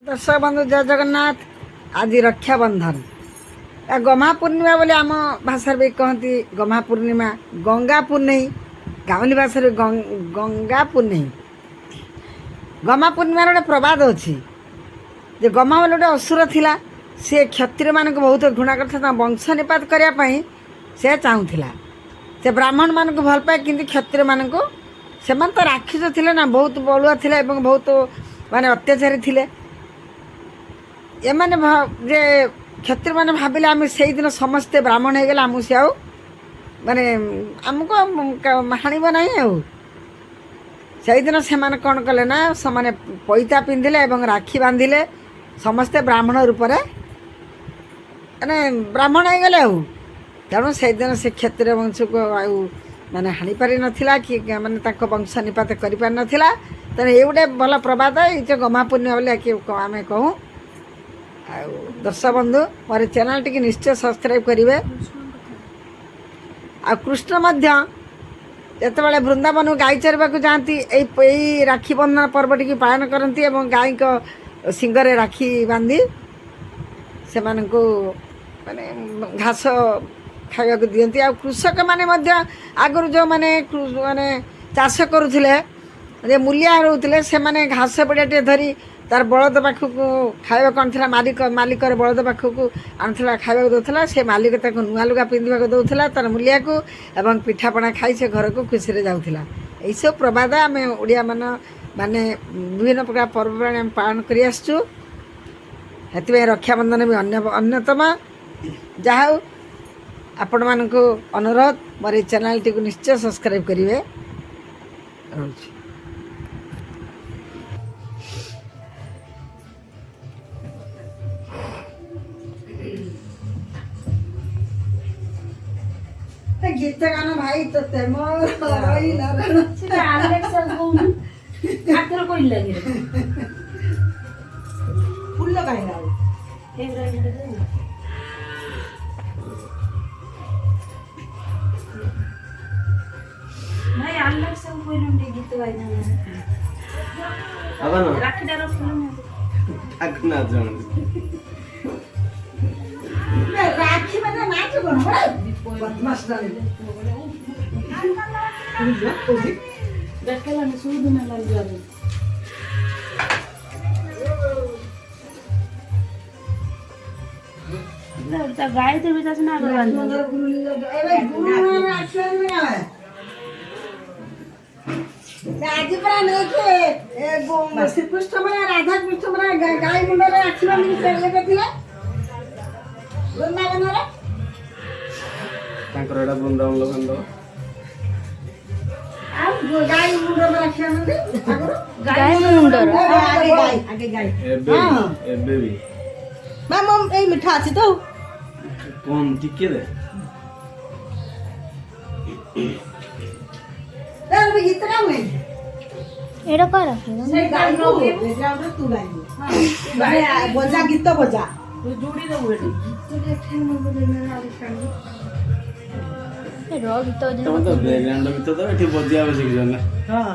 दर्शक बंधु जय जगन्नाथ। आज रक्षाबंधन गमा पूर्णिमा बोले आम भाषा भी कहती गमा पूर्णिमा गंगा पूर्णई गाँवली भाषा गंगा पूर्णई। गमा पूर्णिमार गोटे प्रबाद अच्छी जे गमा बोले गोटे असुर थिला से क्षत्रिय मान बहुत घृणा करता वंश निपात करने से चाहूला से ब्राह्मण मान भल पाए कि क्षत्रिय मान से तो राक्षस थिले ना बहुत बलुआ थिले बहुत माने अत्याचारी थिले। एमाने जे क्षत्रिय मैंने भाविले आम से दिन समस्ते ब्राह्मण हो गले आमको सी आउ माने आमको हाणब ना दिन से कौन कले ना से पैता पिंधिले राखी बांधिले समस्ते ब्राह्मण रूप माने ब्राह्मण हो गले तेणु से दिन से क्षत्रिय वंश को माने हाणी पारि नथिला कि माने ताको वंश निपात करि पारि नथिला। तेणु ये गोटे भल प्रबाद ये गमा पूर्णिमा बोले आम कहूँ। दर्शक बंधु मोर चैनल टी निश्चय सब्सक्राइब करेंगे। आ कृष्ण जितेबाला वृंदावन गाई चरवा को जाती यही राखी बंधन पर्व टी पालन करती गाय को सिंगरे राखी बांधी से माने घास खावा दिखती। आ कृषक माने आगु जो माने चाष करुले मूलिया रोते से माने घास पड़िया धरी तार बलद पाखक खावा कौन थी मालिक बलद पाखक आनुला खावा दूसरा से मालिक नुआ लुगा पिंधा दूसरा तार मूलिया को एवं पिठापणा खाई से घर को खुशी से जाऊला। यही सब प्रबाद आम ओडिया माने विभिन्न प्रकार पर्वपर्वाणी आम पालन कर आसचु। रक्षाबंधन भी अन्यतम। जहा आपण मानक अनुरोध मोर चैनल टी निश्चय सब्सक्राइब करेंगे। गीत गाना भाई तो मोर रही नारायण से आलेक्सा कोन आकर कोई लगे फूल लगाई ना एक रही दे भाई आलेक्सा कोई नंदे गीत गाई ना अब ना राखी डारो फूल ना आक ना जान राखी में नाच कोन बदमाश डाली देखला ने सूद में लग जावे ना गाय तो बेटा से ना बांध ए गुरु में आश्रम में आवे आज पर नहीं के ए श्री कृष्ण में राधा कृष्ण में गाय मुंडे में आश्रम में चले गथिले वृंदावन रे तांकर एडा वृंदावन लगन दो आ गाय मुंडो में रखिया नंदी आगरो गाय मुंडो आगे गाय एबे भी मम ए मिठा अछि तो कोन टिके दे दाल भी इतना में एडा का रखे से गाय नो बैकग्राउंड तू गाय हां बजा गीत बजा तू जोड़ी दो बेटी तू देखे मन बोले मेरा आविष्कार गीत तो बैकग्राउंड गीत तो एठी बजिया बजे कि जने हां